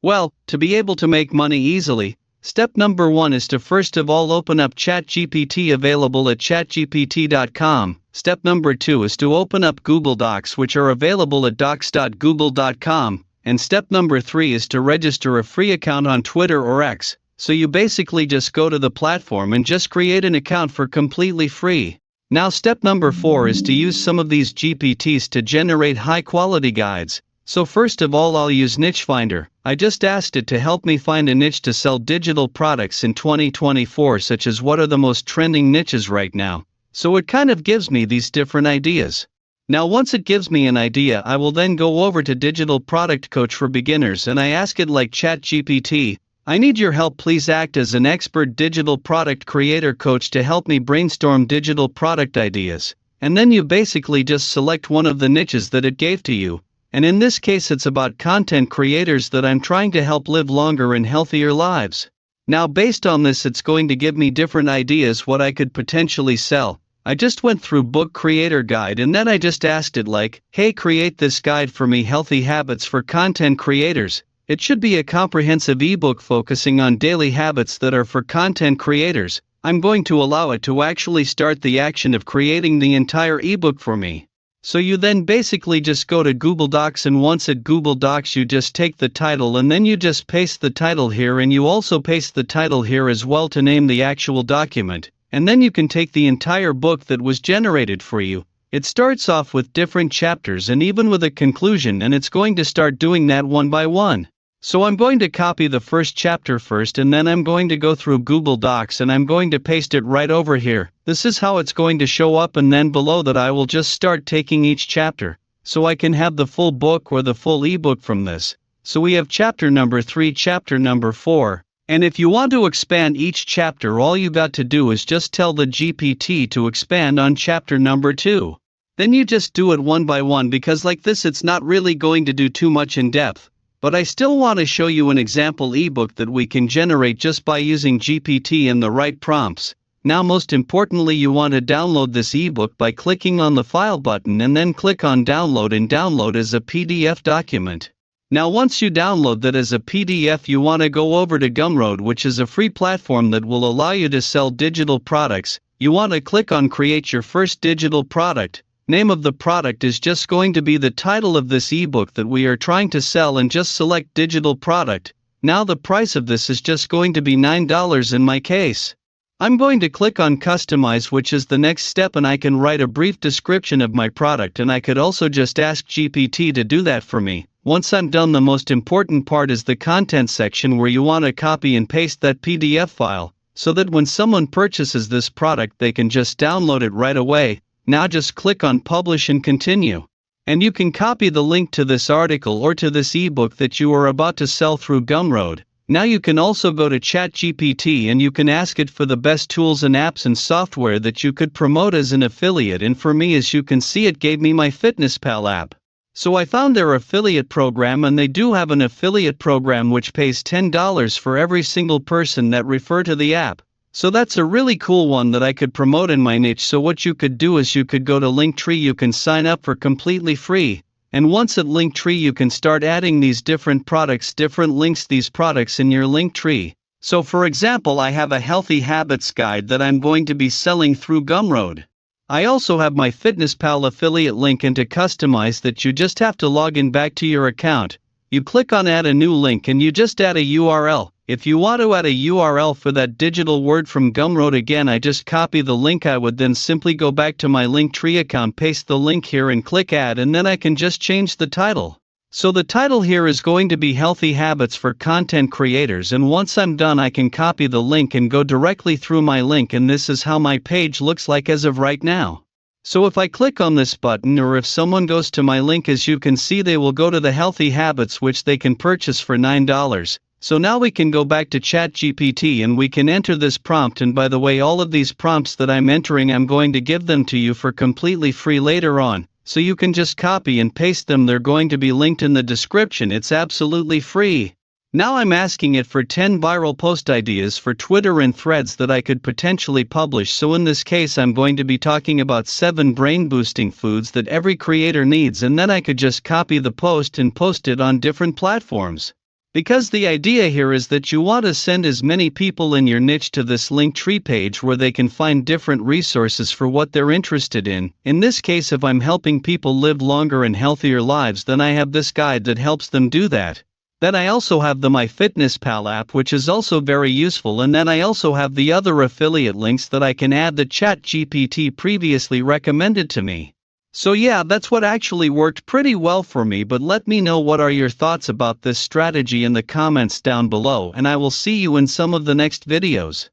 Well, to be able to make money easily, step number 1 is to first of all open up ChatGPT available at chatgpt.com. Step number 2 is to open up Google Docs, which are available at docs.google.com. And step number 3 is to register a free account on Twitter or X. So you basically just go to the platform and just create an account for completely free. Now step number 4 is to use some of these GPTs to generate high quality guides. So first of all, I'll use Niche Finder. I just asked it to help me find a niche to sell digital products in 2024, such as what are the most trending niches right now. So it kind of gives me these different ideas. Now once it gives me an idea, I will then go over to Digital Product Coach for Beginners and I ask it like ChatGPT, I need your help, please act as an expert digital product creator coach to help me brainstorm digital product ideas. And then you basically just select one of the niches that it gave to you. And in this case it's about content creators that I'm trying to help live longer and healthier lives. Now based on this it's going to give me different ideas what I could potentially sell. I just went through Book Creator Guide and then I just asked it like, hey, create this guide for me, Healthy Habits for Content Creators. It should be a comprehensive ebook focusing on daily habits that are for content creators. I'm going to allow it to actually start the action of creating the entire ebook for me. So you then basically just go to Google Docs and once at Google Docs you just take the title and then you just paste the title here and you also paste the title here as well to name the actual document. And then you can take the entire book that was generated for you. It starts off with different chapters and even with a conclusion, and it's going to start doing that one by one. So I'm going to copy the first chapter first and then I'm going to go through Google Docs and I'm going to paste it right over here. This is how it's going to show up, and then below that I will just start taking each chapter, so I can have the full book or the full ebook from this. So we have chapter number 3, chapter number 4. And if you want to expand each chapter, all you got to do is just tell the GPT to expand on chapter number 2. Then you just do it one by one, because like this it's not really going to do too much in depth. But I still want to show you an example ebook that we can generate just by using GPT and the right prompts. Now most importantly, you want to download this ebook by clicking on the file button and then click on download and download as a PDF document. Now once you download that as a PDF, you want to go over to Gumroad, which is a free platform that will allow you to sell digital products. You want to click on create your first digital product. Name of the product is just going to be the title of this ebook that we are trying to sell, and just select digital product. Now the price of this is just going to be $9 in my case. I'm going to click on customize, which is the next step, and I can write a brief description of my product, and I could also just ask GPT to do that for me. Once I'm done, the most important part is the content section, where you want to copy and paste that PDF file, so that when someone purchases this product they can just download it right away. Now just click on publish and continue. And you can copy the link to this article or to this ebook that you are about to sell through Gumroad. Now you can also go to ChatGPT and you can ask it for the best tools and apps and software that you could promote as an affiliate, and for me, as you can see, it gave me my FitnessPal app. So I found their affiliate program, and they do have an affiliate program which pays $10 for every single person that refer to the app. So that's a really cool one that I could promote in my niche. So what you could do is you could go to Linktree, you can sign up for completely free. And once at Linktree you can start adding these different products, different links, these products in your Linktree. So for example, I have a healthy habits guide that I'm going to be selling through Gumroad. I also have my FitnessPal affiliate link, and to customize that you just have to log in back to your account. You click on add a new link and you just add a URL. If you want to add a URL for that digital word from Gumroad, again I just copy the link. I would then simply go back to my Linktree account, paste the link here and click add, and then I can just change the title. So the title here is going to be Healthy Habits for Content Creators, and once I'm done I can copy the link and go directly through my link, and this is how my page looks like as of right now. So if I click on this button, or if someone goes to my link, as you can see they will go to the Healthy Habits which they can purchase for $9. So now we can go back to ChatGPT and we can enter this prompt, and by the way, all of these prompts that I'm entering, I'm going to give them to you for completely free later on. So you can just copy and paste them, they're going to be linked in the description, it's absolutely free. Now I'm asking it for 10 viral post ideas for Twitter and Threads that I could potentially publish. So in this case I'm going to be talking about 7 brain boosting foods that every creator needs, and then I could just copy the post and post it on different platforms. Because the idea here is that you want to send as many people in your niche to this Linktree page where they can find different resources for what they're interested in. In this case, if I'm helping people live longer and healthier lives, then I have this guide that helps them do that. Then I also have the MyFitnessPal app, which is also very useful, and then I also have the other affiliate links that I can add that ChatGPT previously recommended to me. So yeah, that's what actually worked pretty well for me, but let me know what are your thoughts about this strategy in the comments down below, and I will see you in some of the next videos.